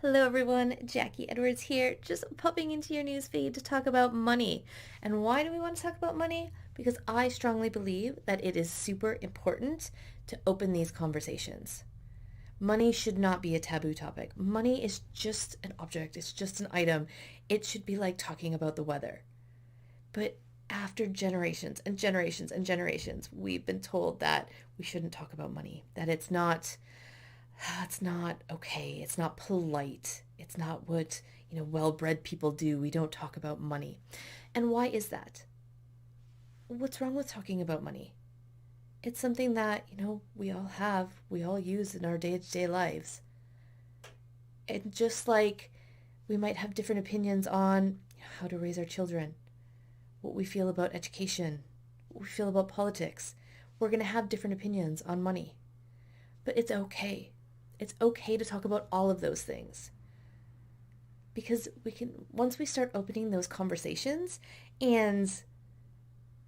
Hello everyone, Jackie Edwards here, just popping into your newsfeed to talk about money. And why do we want to talk about money? Because I strongly believe that it is super important to open these conversations. Money should not be a taboo topic. Money is just an object, it's just an item. It should be like talking about the weather. But after generations and generations and generations, we've been told that we shouldn't talk about money, that it's not okay. It's not polite. It's not what, well-bred people do. We don't talk about money. And why is that? What's wrong with talking about money? It's something that, we all have, we all use in our day-to-day lives. And just like we might have different opinions on how to raise our children, what we feel about education, what we feel about politics, we're going to have different opinions on money. But it's okay. It's okay to talk about all of those things because once we start opening those conversations and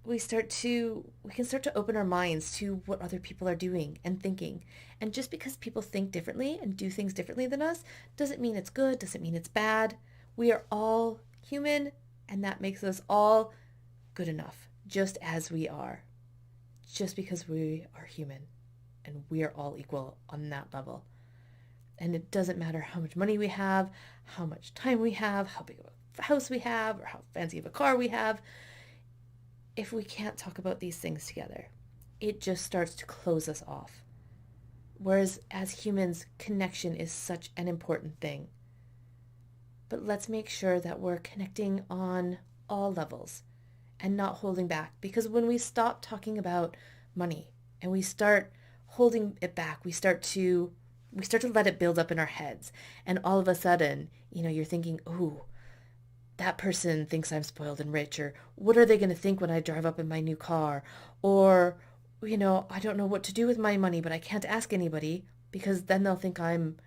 we can start to open our minds to what other people are doing and thinking. And just because people think differently and do things differently than us doesn't mean it's good, doesn't mean it's bad. We are all human, and that makes us all good enough, just as we are. Just because we are human and we are all equal on that level. And it doesn't matter how much money we have, how much time we have, how big of a house we have, or how fancy of a car we have. If we can't talk about these things together, it just starts to close us off. Whereas as humans, connection is such an important thing. But let's make sure that we're connecting on all levels and not holding back. Because when we stop talking about money and we start holding it back, we start to let it build up in our heads. And all of a sudden, you're thinking, oh, that person thinks I'm spoiled and rich, or what are they going to think when I drive up in my new car? Or, I don't know what to do with my money, but I can't ask anybody because then they'll think I'm,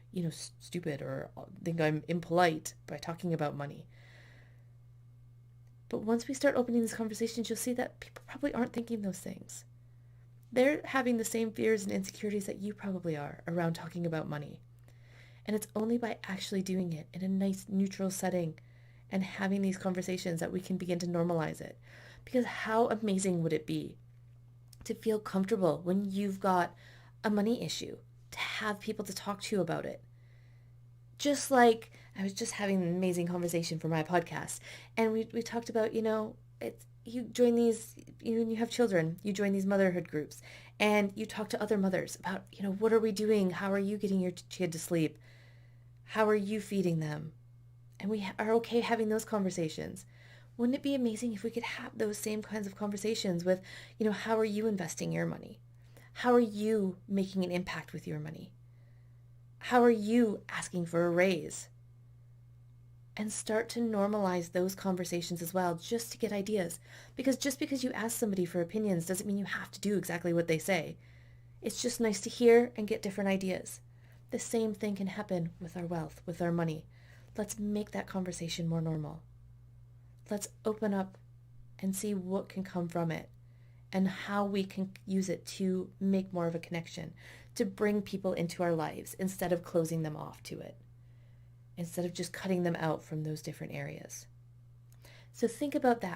stupid, or think I'm impolite by talking about money. But once we start opening these conversations, you'll see that people probably aren't thinking those things. They're having the same fears and insecurities that you probably are around talking about money. And it's only by actually doing it in a nice neutral setting and having these conversations that we can begin to normalize it. Because how amazing would it be to feel comfortable when you've got a money issue, to have people to talk to about it? Just like I was just having an amazing conversation for my podcast, and we talked about, it's you join these, you have children, you join these motherhood groups, and you talk to other mothers about, what are we doing? How are you getting your kid to sleep? How are you feeding them? And we are okay having those conversations. Wouldn't it be amazing if we could have those same kinds of conversations with, how are you investing your money? How are you making an impact with your money? How are you asking for a raise? And start to normalize those conversations as well, just to get ideas. Because just because you ask somebody for opinions doesn't mean you have to do exactly what they say. It's just nice to hear and get different ideas. The same thing can happen with our wealth, with our money. Let's make that conversation more normal. Let's open up and see what can come from it and how we can use it to make more of a connection, to bring people into our lives instead of closing them off to it, instead of just cutting them out from those different areas. So think about that